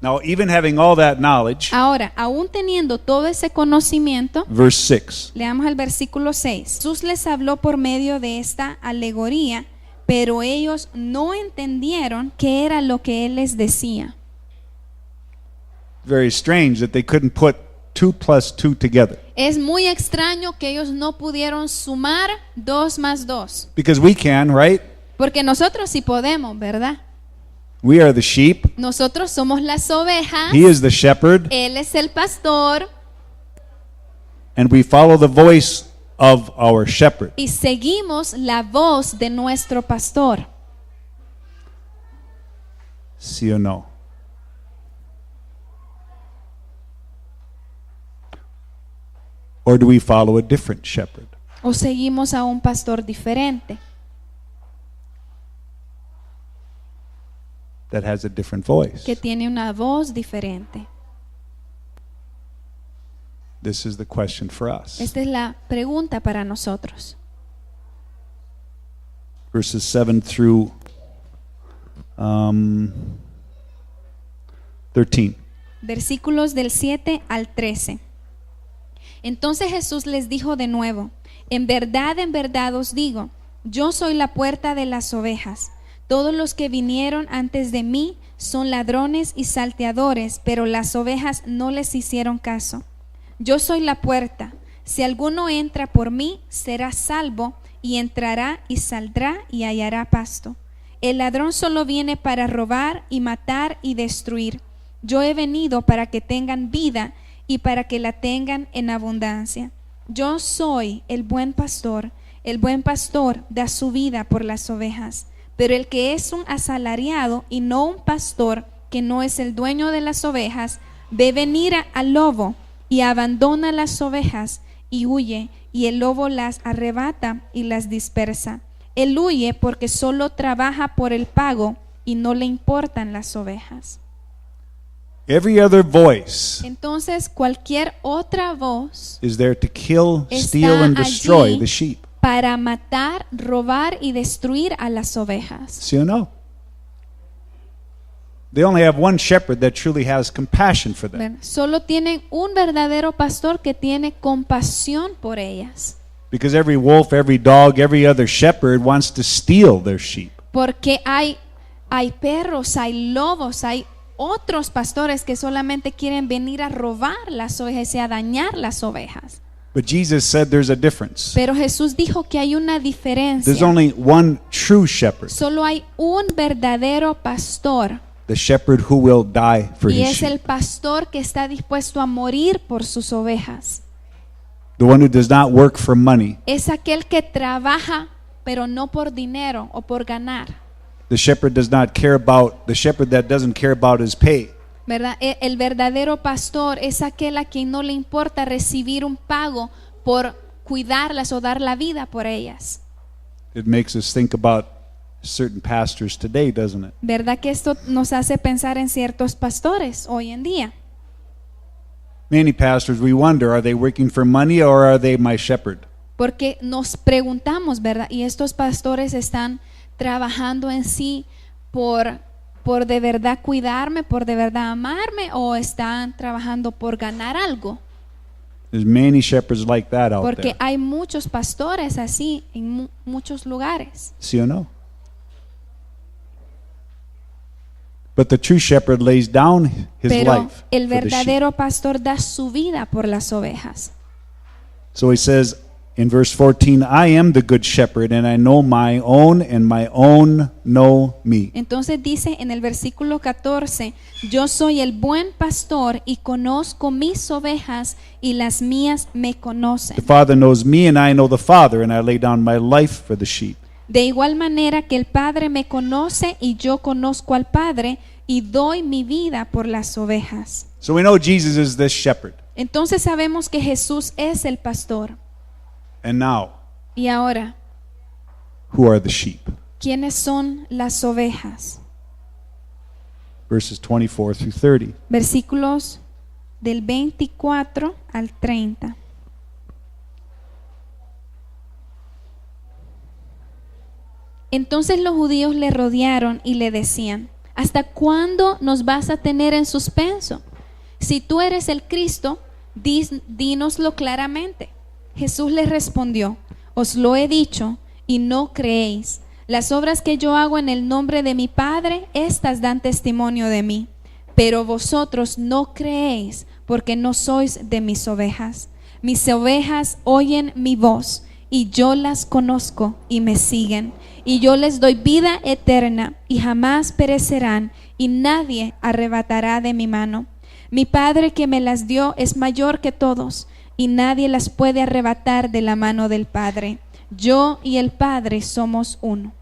Now, even having all that knowledge, Ahora, aún teniendo todo ese conocimiento, verse 6. leamos el versículo 6. Jesús les habló por medio de esta alegoría, pero ellos no entendieron qué era lo que él les decía. Very strange that they couldn't put 2 plus 2 together. Es muy extraño que ellos no pudieron sumar 2 más 2. Because we can, right? Porque nosotros sí podemos, ¿verdad? We are the sheep. Nosotros somos las ovejas. He is the shepherd. Él es el pastor. And we follow the voice of our shepherd. Y seguimos la voz de nuestro pastor. ¿Sí o no? Or do we follow a different shepherd? O seguimos a un pastor diferente That has a different voice. que tiene una voz diferente. This is the question for us. Esta es la pregunta para nosotros. Verses 7 through 13. Versículos del 7 al 13. Entonces Jesús les dijo de nuevo: en verdad os digo, yo soy la puerta de las ovejas. Todos los que vinieron antes de mí son ladrones y salteadores, pero las ovejas no les hicieron caso. Yo soy la puerta. Si alguno entra por mí, será salvo, y entrará y saldrá y hallará pasto. El ladrón solo viene para robar y matar y destruir. Yo he venido para que tengan vida y para que la tengan en abundancia. Yo soy el buen pastor. El buen pastor da su vida por las ovejas. Pero el que es un asalariado y no un pastor, que no es el dueño de las ovejas, ve venir al lobo y abandona las ovejas y huye, y el lobo las arrebata y las dispersa. Él huye porque solo trabaja por el pago y no le importan las ovejas. Every other voice Entonces cualquier otra voz is there to kill, Está steal, and destroy allí the sheep. para matar, robar y destruir a las ovejas. ¿Sí o no? They only have one shepherd that truly has compassion for them. ¿Verdad? Solo tienen un verdadero pastor que tiene compasión por ellas. Because every wolf, every dog, every other shepherd wants to steal their sheep. Porque hay perros, hay lobos, hay otros pastores que solamente quieren venir a robar las ovejas y a dañar las ovejas. But Jesus said there's a difference. Pero Jesús dijo que hay una There's diferencia. only one true shepherd, Solo hay un verdadero pastor, the shepherd who will die for y his es el sheep. pastor que está dispuesto a morir por sus ovejas. The one who does not work for money. Es aquel que trabaja, pero no por dinero o por ganar. The shepherd that doesn't care about his pay. ¿Verdad? El verdadero pastor es aquel a quien no le importa recibir un pago por cuidarlas o dar la vida por ellas. It makes us think about certain pastors today, doesn't it? ¿Verdad que esto nos hace pensar en ciertos pastores hoy en día? Many pastors, we wonder, are they working for money or are they my shepherd? Porque nos preguntamos, ¿verdad? ¿Y estos pastores están trabajando en sí por de verdad cuidarme, por de verdad amarme, o están trabajando por ganar algo? There's many shepherds like that out Porque there. hay muchos pastores así en muchos lugares. ¿Sí o no? But the true shepherd lays down his Pero life el for the sheep. verdadero pastor da su vida por las ovejas. So he says in verse 14, I am the good shepherd, and I know my own, and my own know me. Entonces dice en el versículo 14, yo soy el buen pastor y conozco mis ovejas y las mías me conocen. The Father knows me, and I know the Father, and I lay down my life for the sheep. De igual manera que el Padre me conoce y yo conozco al Padre y doy mi vida por las ovejas. So we know Jesus is this shepherd. Entonces sabemos que Jesús es el pastor. And now, Y ahora, who are the sheep? ¿quiénes son las ovejas? Verses 24 through 30. Versículos del 24 al 30. Entonces los judíos le rodearon y le decían, ¿Hasta cuándo nos vas a tener en suspenso? Si tú eres el Cristo, dínoslo claramente. Jesús les respondió, os lo he dicho y no creéis. Las obras que yo hago en el nombre de mi Padre, estas dan testimonio de mí. Pero vosotros no creéis porque no sois de mis ovejas. Mis ovejas oyen mi voz y yo las conozco y me siguen. Y yo les doy vida eterna y jamás perecerán y nadie arrebatará de mi mano. Mi Padre que me las dio es mayor que todos y nadie las puede arrebatar de la mano del Padre. Yo y el Padre somos uno.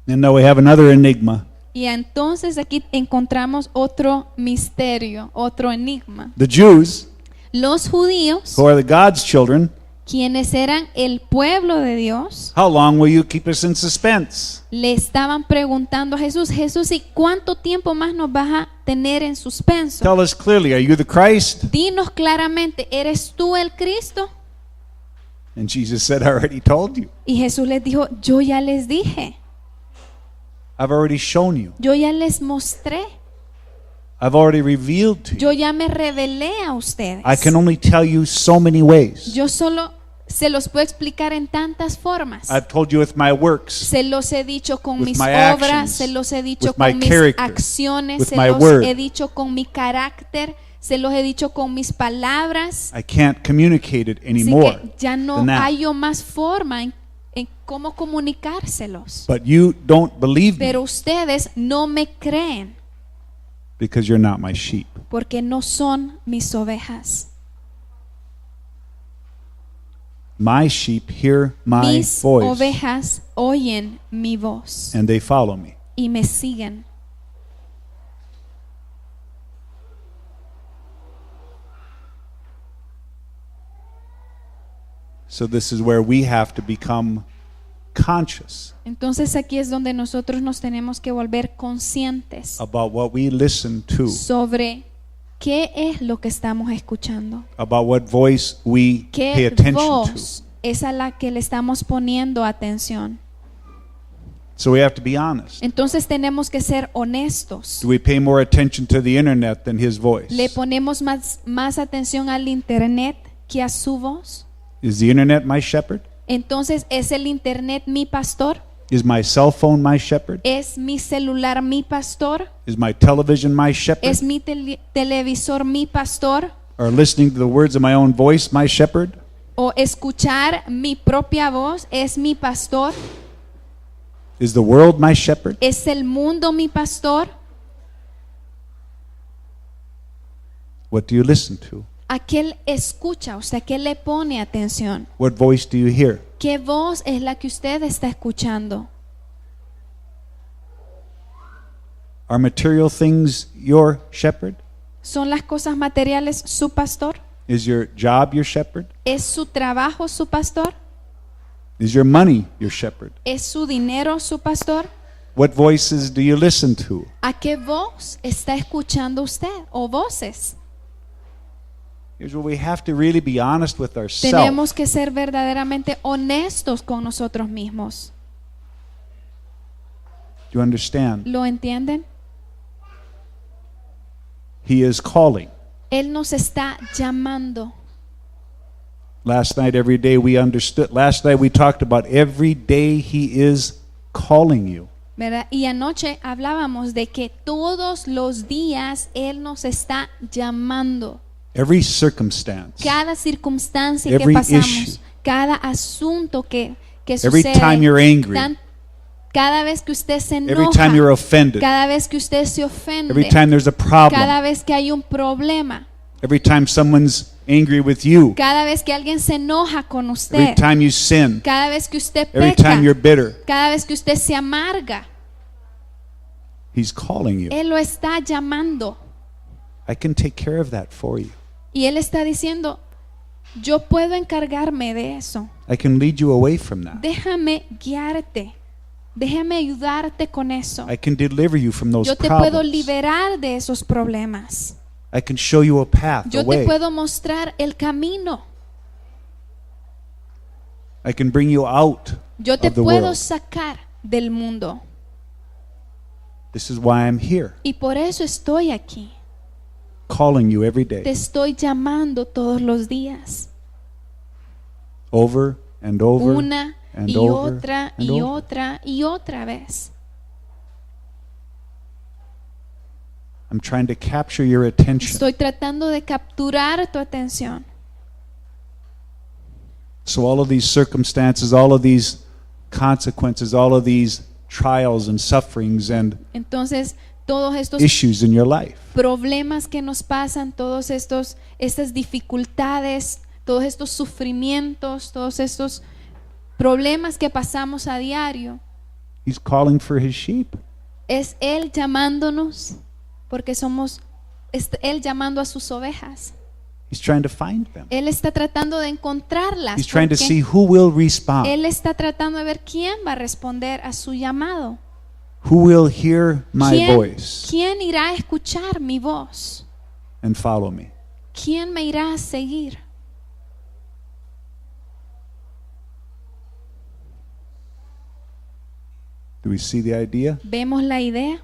And now we have another enigma. Y entonces aquí encontramos otro misterio, otro enigma. The Jews, Los judíos, who are the God's children, quienes eran el pueblo de Dios, how long will you keep us in suspense? le estaban preguntando a Jesús, Jesús, ¿y cuánto tiempo más nos vas a tener en suspenso? Tell us clearly, are you the Christ? Dinos claramente, ¿eres tú el Cristo? And Jesus said, I already told you. Y Jesús les dijo, yo ya les dije, I've already shown you. yo ya les mostré, I've already revealed to yo you. ya me revelé a ustedes. I can only tell you so many ways. Yo solo se los puedo explicar en tantas formas. I've told you with my works, Se los he dicho con with mis my obras, actions, se los he dicho with my con mis character, acciones, with se my los word. he dicho con mi carácter, se los he dicho con mis palabras. I can't communicate it Así anymore. que ya no than that. hay más forma en cómo comunicárselos. But you don't believe Pero me ustedes no me creen because you're not my sheep. porque no son mis ovejas. My sheep hear my Mis voice ovejas oyen mi voz and they follow me. y me siguen. So this is where we have to become conscious Entonces aquí es donde nosotros nos tenemos que volver conscientes about what we listen to, sobre qué es lo que estamos escuchando, about what voice we pay qué attention to. voz es a la que le estamos poniendo atención. So we have to be honest. Entonces tenemos que ser honestos. Do we pay more attention to the internet than his voice? ¿Le ponemos más atención al internet que a su voz? Is the internet my shepherd? Entonces, ¿es el internet mi pastor? Is my cell phone my shepherd? ¿Es mi celular mi pastor? Is my television my shepherd? ¿Es mi televisor mi pastor? Or listening to the words of my own voice my shepherd? ¿O escuchar mi propia voz es mi pastor? Is the world my shepherd? ¿Es el mundo mi pastor? What do you listen to? ¿A qué él escucha? O sea, ¿qué le pone atención? What voice do you hear? ¿Qué voz es la que usted está escuchando? Are material things your shepherd? ¿Son las cosas materiales su pastor? Is your job your shepherd? ¿Es su trabajo su pastor? Is your money your shepherd? ¿Es su dinero su pastor? What voices do you listen to? ¿A qué voz está escuchando usted o voces? Here's where we have to really be honest with ourselves. Tenemos que ser verdaderamente honestos con nosotros mismos. Do you understand? ¿Lo entienden? He is calling. Él nos está llamando. Last night, every day we understood. Last night we talked about every day he is calling you. ¿Verdad? Y anoche hablábamos de que todos los días Él nos está llamando. Every circumstance. Cada circunstancia Every que pasamos, issue. cada asunto que Every sucede, time you're angry. cada vez que usted se Every time you're enoja, offended. cada vez que usted se Every ofende, time there's a problem. cada vez que hay un problema, Every time someone's angry with you. cada vez que alguien se enoja con Every usted, time you sin. cada vez que usted Every peca, time you're bitter. cada vez que usted se amarga, He's calling you. Él lo está llamando. I can take care of that for you. Y Él está diciendo, yo puedo encargarme de eso. I can lead you away from that. Déjame guiarte. Déjame ayudarte con eso. I can deliver you from those Yo te puedo problems. liberar de esos problemas. I can show you a path, a Yo te way. puedo mostrar el camino. I can bring you out Yo te of the puedo world. sacar del mundo. This is why I'm here, Y por eso estoy aquí. calling you every Te day, estoy llamando todos los días. over and over Una and y over otra and y over. otra y otra vez. I'm trying to capture your attention. Estoy tratando de capturar tu atención. So all of these circumstances, all of these consequences, all of these trials and sufferings and Entonces, todos estos issues in your life, problemas que nos pasan, estas dificultades, todos estos sufrimientos, todos estos problemas que pasamos a diario, He's calling for His sheep. es Él llamándonos, porque es Él llamando a sus ovejas. He's trying to find them. Él está tratando de encontrarlas. He's trying to porque see who will respond, Él está tratando de ver quién va a responder a su llamado. who will hear my voice ¿Quién irá a escuchar mi voz? and follow me. ¿Quién me irá a seguir? Do we see the idea? ¿Vemos la idea?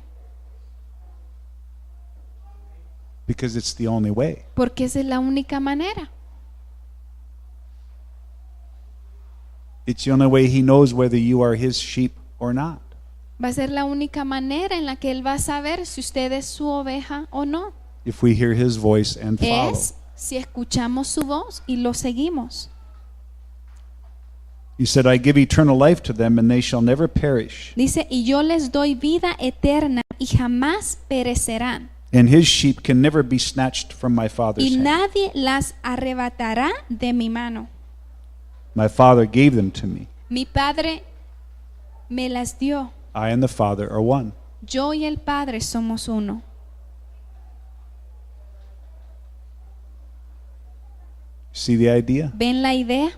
Because it's the only way. Porque esa es la única manera. It's the only way He knows whether you are His sheep or not. Va a ser la única manera en la que Él va a saber si usted es su oveja o no. If we hear His voice and follow. Es si escuchamos su voz y lo seguimos. He said, I give eternal life to them and they shall never perish. Dice, y yo les doy vida eterna y jamás perecerán. And His sheep can never be snatched from my Father's Y hand. nadie las arrebatará de mi mano. My Father gave them to me. Mi Padre me las dio. I and the Father are one. Yo y el Padre somos uno. See the idea? ¿Ven la idea?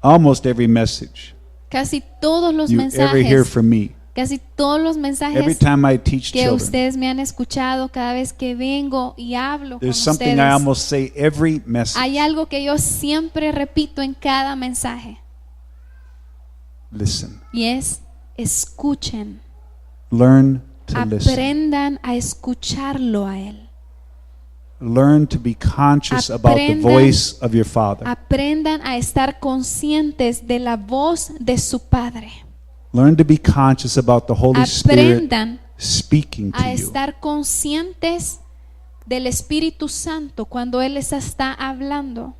Almost every message Casi todos los you ever hear mensajes, from me, casi todos los every mensajes time I teach que children, ustedes me han escuchado cada vez que vengo y hablo con there's something I ustedes. almost say every message. Hay algo que yo siempre repito en cada mensaje Listen. y es escuchen, Learn to listen. aprendan a escucharlo a Él. Learn to be conscious about the Aprendan- voice of your Father. Aprendan a estar conscientes de la voz de su Padre. Learn to be conscious about the Holy Spirit Aprendan speaking to a you. estar conscientes del Espíritu Santo cuando Él les está hablando,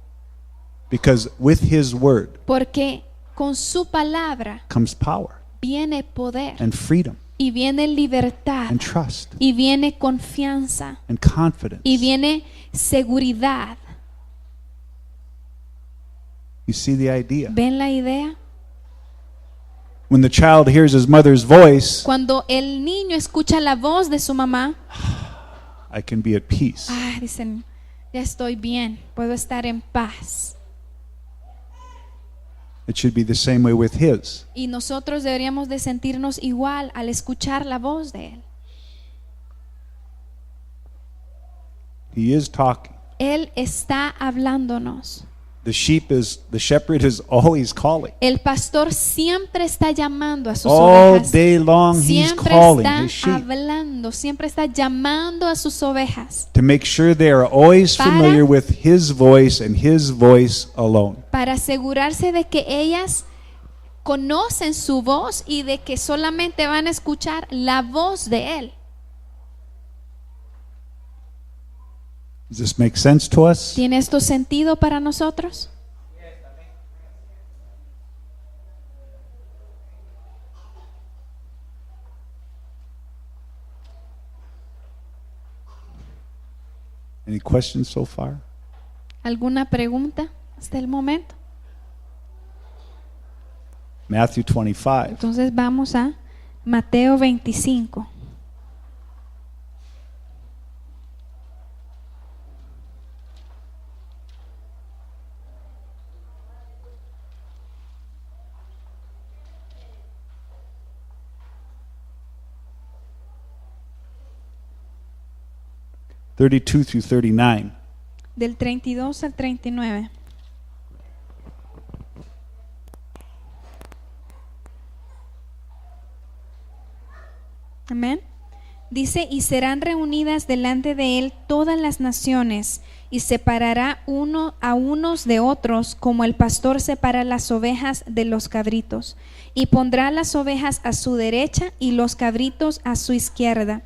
Because with His word porque con su palabra comes power viene poder and freedom y viene libertad and trust y viene confianza and confidence. y viene seguridad. You see the idea? ¿Ven la idea? When the child hears his mother's voice, Cuando el niño escucha la voz de su mamá, I can be at peace. dicen, ya estoy bien, puedo estar en paz. It should be the same way with His. Y nosotros deberíamos de sentirnos igual al escuchar la voz de Él. He is talking. Él está hablándonos. The shepherd is always calling. El pastor siempre está llamando a sus All ovejas. day long he's Siempre calling está his sheep hablando, siempre está llamando a sus ovejas to make sure they are always Para- familiar with His voice and His voice alone. para asegurarse de que ellas conocen su voz y de que solamente van a escuchar la voz de Él. Does this make sense to us? ¿Tiene esto sentido para nosotros? Any questions so far? ¿Alguna pregunta hasta el momento? Matthew 25. Entonces vamos a Mateo 25. (32 through 39). Del 32 al 39. Amén. Dice, y serán reunidas delante de él todas las naciones, y separará a unos de otros, como el pastor separa las ovejas de los cabritos, y pondrá las ovejas a su derecha y los cabritos a su izquierda.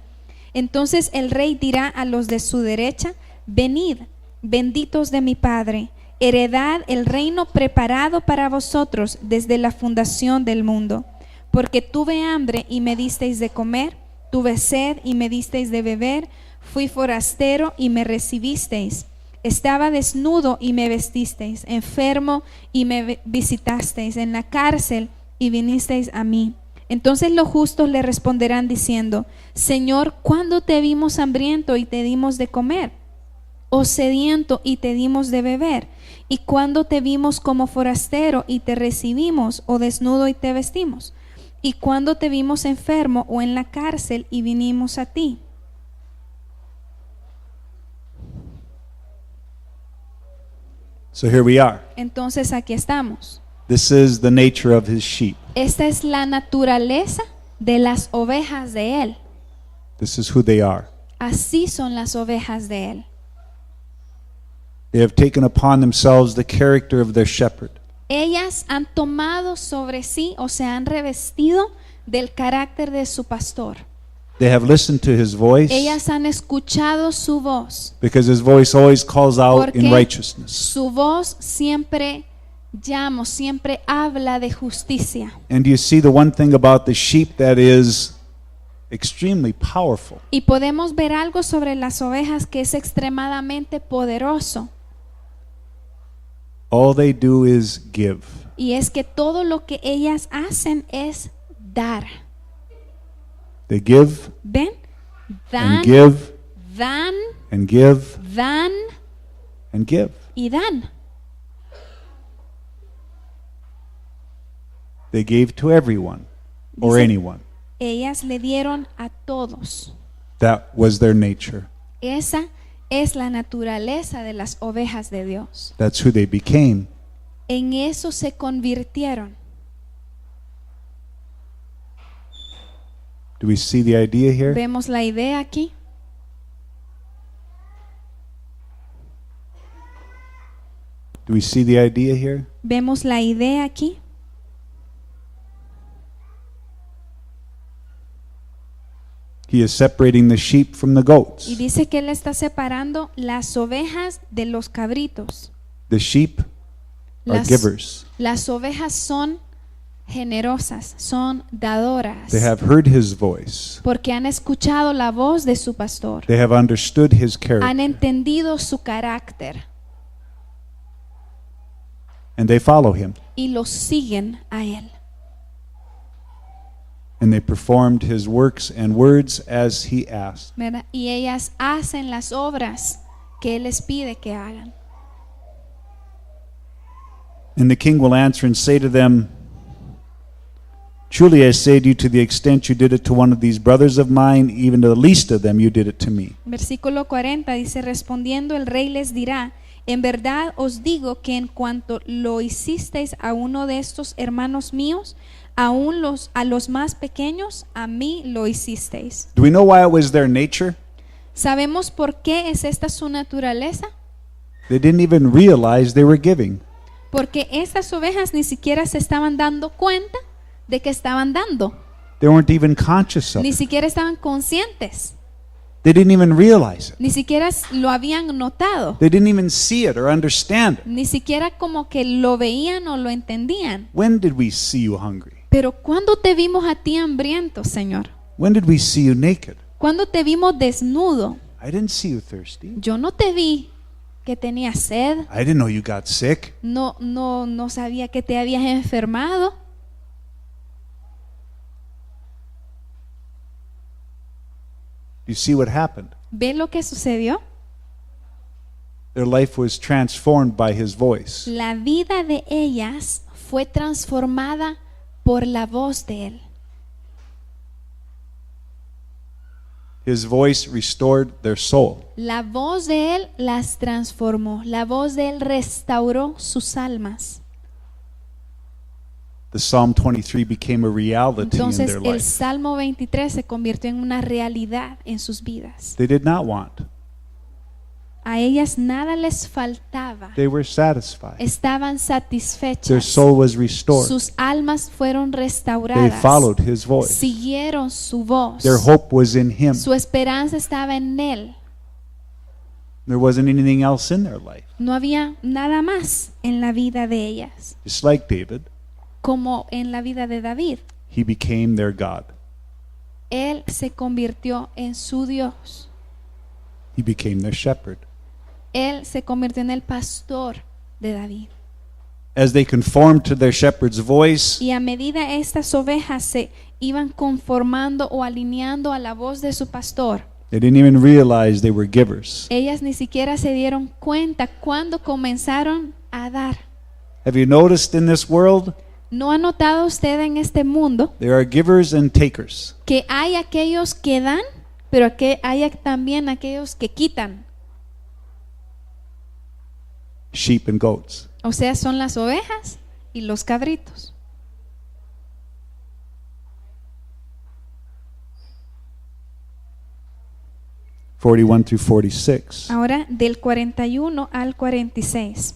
Entonces el rey dirá a los de su derecha: venid, benditos de mi Padre, heredad el reino preparado para vosotros desde la fundación del mundo. Porque tuve hambre y me disteis de comer, tuve sed y me disteis de beber, fui forastero y me recibisteis, estaba desnudo y me vestisteis, enfermo y me visitasteis, en la cárcel y vinisteis a mí. Entonces los justos le responderán diciendo: Señor, ¿cuándo te vimos hambriento y te dimos de comer? ¿O sediento y te dimos de beber? ¿Y cuándo te vimos como forastero y te recibimos, o desnudo y te vestimos? ¿Y cuándo te vimos enfermo o en la cárcel y vinimos a ti? So here we are. Entonces aquí estamos. This is the nature of his sheep. Esta es la naturaleza de las ovejas de él. This is who they are. Así son las ovejas de él. They have taken upon themselves the character of their shepherd. Ellas han tomado sobre sí o se han revestido del carácter de su pastor. They have listened to his voice Ellas han escuchado su voz, because his voice always calls out in porque righteousness. su voz siempre llama, siempre habla de justicia. And you see the one thing about the sheep that is extremely powerful. Y podemos ver algo sobre las ovejas que es extremadamente poderoso. All they do is give. Y es que todo lo que ellas hacen es dar. They give ¿Ven? Dan, and give dan, and give dan and give. y dan. They gave to everyone or Dice, anyone. ellas le dieron a todos. That was their nature. Esa es la naturaleza de las ovejas de Dios. That's who they became. En eso se convirtieron. Do we see the idea here? ¿Vemos la idea aquí? Do we see the idea here? ¿Vemos la idea aquí? He is separating the sheep from the Y goats. dice que él está separando las ovejas de los cabritos. The sheep are Las, givers. las ovejas son generosas, son dadoras, They have heard his voice. porque han escuchado la voz de su pastor, They have understood his han character. entendido su carácter And they follow him. y lo siguen a él. And they performed his works and words as he asked. ¿Verdad? Y ellas hacen las obras que él les pide que hagan. And the king will answer and say to them, Truly I say to you, to the extent you did it to one of these brothers of mine, even to the least of them, you did it to me. Versículo 40 dice: respondiendo el rey les dirá: en verdad os digo que en cuanto lo hicisteis a uno de estos hermanos míos, aún a los más pequeños, a mí lo hicisteis. Do we know why it was their nature? ¿Sabemos por qué es esta su naturaleza? They didn't even realize they were giving. Porque estas ovejas ni siquiera se estaban dando cuenta de que estaban dando. They weren't even conscious of Ni it. siquiera estaban conscientes. They didn't even realize it. Ni siquiera lo habían notado. They didn't even see it or understand it. Ni siquiera como que lo veían o lo entendían. When did we see you hungry? Pero ¿cuándo te vimos a ti hambriento, Señor? When did we see you naked? ¿Cuándo te vimos desnudo? I didn't see you thirsty. Yo no te vi que tenías sed. I didn't know you got sick. No sabía que te habías enfermado. You see what happened? ¿Ve lo que sucedió? Their life was transformed by his voice. La vida de ellas fue transformada por la voz de él. His voice restored their soul. La voz de él las transformó. La voz de él restauró sus almas. the Psalm 23 became a reality in Entonces their el life. Salmo 23 se convirtió en una realidad en sus vidas. They did not want. A ellas nada les faltaba. They were satisfied. Estaban Their satisfechas. soul was restored. Sus almas fueron They restauradas. followed his voice. Siguieron su voz. Their hope was in him. Su esperanza estaba en él. There wasn't anything else in their life. No había nada más en la vida de ellas, Just like David, como en la vida de David. he became their God. Él se convirtió en su Dios. He became their shepherd. Él se convirtió en el pastor de David. As they conformed to their shepherd's voice, Y a medida estas ovejas se iban conformando o alineando a la voz de su pastor, they didn't even realize they were givers. ellas ni siquiera se dieron cuenta cuando comenzaron a dar. Have you noticed in this world, ¿No ha notado usted en este mundo there are givers and takers? que hay aquellos que dan, pero que hay también aquellos que quitan? Sheep and goats. O sea, son las ovejas y los cabritos. (41 through 46). Ahora del 41 al 46.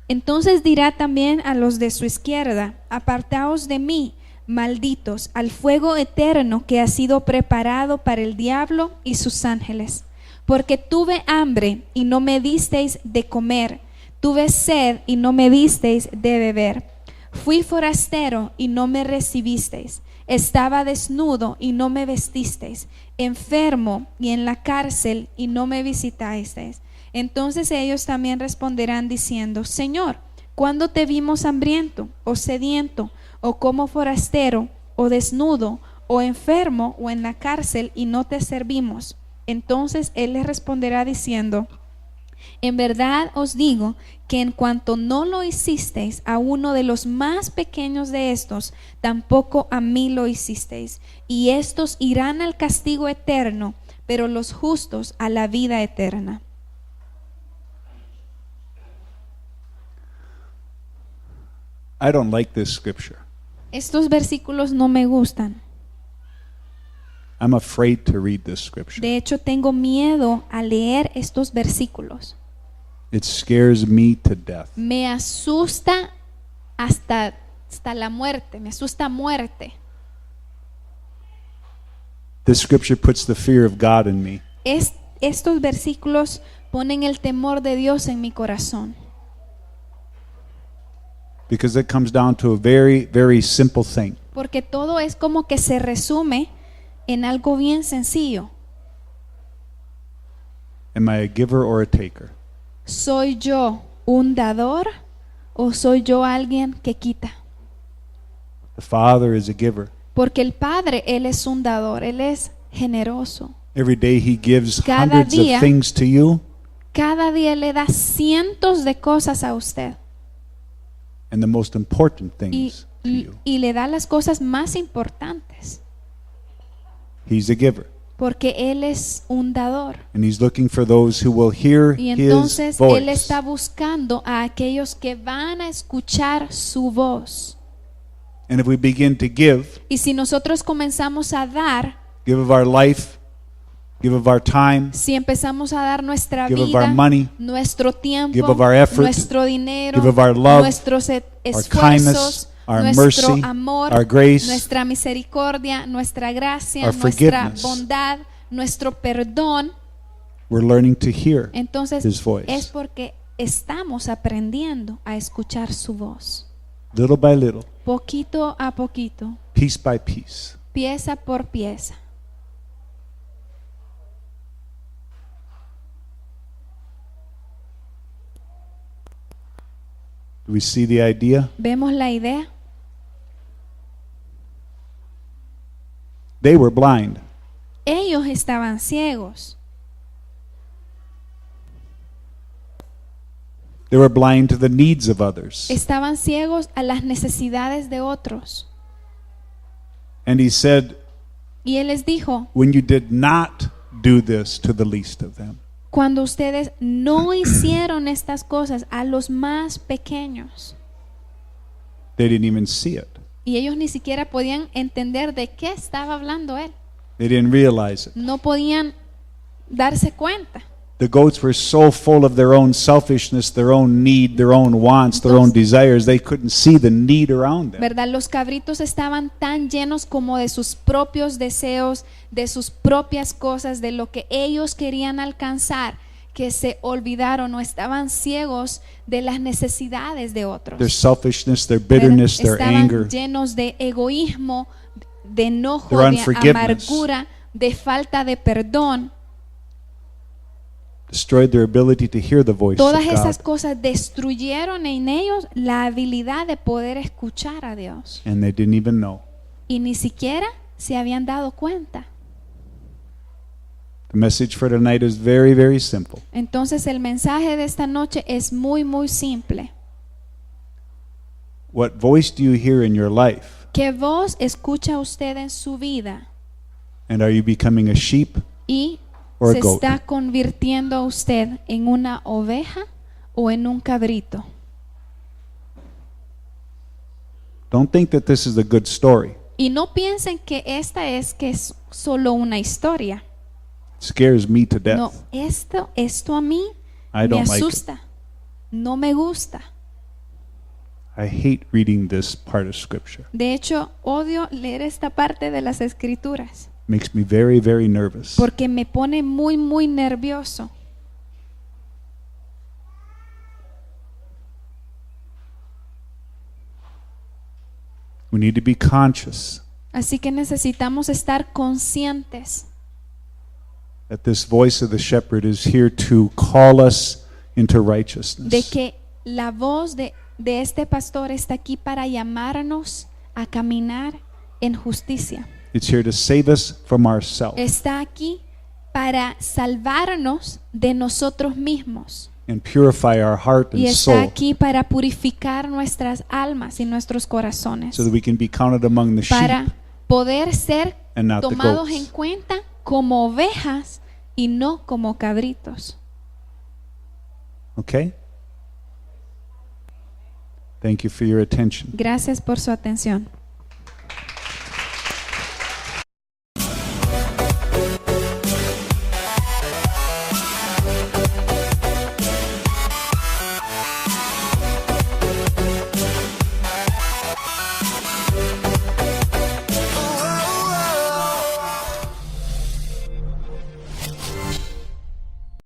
Entonces dirá también a los de su izquierda: apartaos de mí, malditos, al fuego eterno que ha sido preparado para el diablo y sus ángeles. Porque tuve hambre y no me disteis de comer, tuve sed y no me disteis de beber. Fui forastero y no me recibisteis, estaba desnudo y no me vestisteis, enfermo y en la cárcel y no me visitasteis. Entonces ellos también responderán diciendo: Señor, ¿cuándo te vimos hambriento o sediento o como forastero o desnudo o enfermo o en la cárcel y no te servimos? Entonces él les responderá diciendo: en verdad os digo que en cuanto no lo hicisteis a uno de los más pequeños de estos, tampoco a mí lo hicisteis. Y estos irán al castigo eterno, pero los justos a la vida eterna. I don't like this scripture. Estos versículos no me gustan. I'm afraid to read this scripture. De hecho, tengo miedo a leer estos versículos. It scares me to death. Me asusta hasta la muerte, me asusta muerte. This scripture puts the fear of God in me. Estos versículos ponen el temor de Dios en mi corazón. Because it comes down to a very, very simple thing. Porque todo es como que se resume en algo bien sencillo. Am I a giver or a taker? ¿Soy yo un dador o soy yo alguien que quita? The Father is a giver. Porque el Padre, Él es un dador, Él es generoso. Every day he gives Cada hundreds día- of things to you, Cada día le da cientos de cosas a usted and the most important y, things to y, you. y le da las cosas más importantes. He's a giver, Porque Él es un dador. and he's looking for those who will hear Y his entonces Él voice. está buscando a aquellos que van a escuchar su voz. And if we begin to give Y si nosotros comenzamos a dar, of our life, give of our time, si empezamos a dar nuestra give of vida, our money, nuestro tiempo, give of our effort, nuestro dinero, give of our love, nuestros our esfuerzos, kindness, our nuestro mercy, amor, our grace, nuestra misericordia, nuestra gracia, our nuestra forgiveness. bondad, nuestro perdón, we're learning to hear entonces his voice. es porque estamos aprendiendo a escuchar su voz. Little by little, Poquito a poquito, piece by piece. pieza por pieza. Do we see the idea? ¿Vemos la idea? They were blind. Ellos estaban ciegos. They were blind to the needs of others. Estaban ciegos a las necesidades de otros. And he said, Y Él les dijo: when you did not do this to the least of them, cuando ustedes no hicieron estas cosas a los más pequeños. They didn't even see it. Y ellos ni siquiera podían entender de qué estaba hablando él. They didn't realize it. No podían darse cuenta. The goats were so full of their own selfishness, their own need, their own wants, their own desires, they couldn't see the need around them. ¿Verdad? Los cabritos estaban tan llenos como de sus propios deseos, de sus propias cosas, de lo que ellos querían alcanzar, que se olvidaron o estaban ciegos de las necesidades de otros. Their selfishness, their bitterness, their Estaban anger, llenos de egoísmo, de enojo, their de unforgiveness. amargura, de falta de perdón. destroyed their ability to hear the voice Todas of esas God. cosas destruyeron en ellos la habilidad de poder escuchar a Dios. And they didn't even know. Y ni siquiera se habían dado cuenta. The message for tonight is very, very simple. Entonces el mensaje de esta noche es muy, muy simple. What voice do you hear in your life? ¿Qué voz escucha usted en su vida? And are you becoming a sheep ¿Y or se a goat? está convirtiendo usted en una oveja o en un cabrito? Don't think that this is a good story. Y no piensen que esta es solo una historia. It scares me to death. No, esto a mí I me don't like it. asusta, no me gusta. I hate reading this part of scripture. De hecho, odio leer esta parte de las escrituras Makes me very, very nervous. porque me pone muy, muy nervioso. We need to be conscious Así que necesitamos estar conscientes that this voice of the shepherd is here to call us into de righteousness. que la voz de este pastor está aquí para llamarnos a caminar en justicia. It's here to save us from ourselves Está aquí para salvarnos de nosotros mismos. and purify our heart Y and está soul aquí para purificar nuestras almas y nuestros corazones. so that we can be counted among the sheep Para poder ser and not the tomados goats. en cuenta como ovejas y no como cabritos. Okay? Thank you for your attention. Gracias por su atención.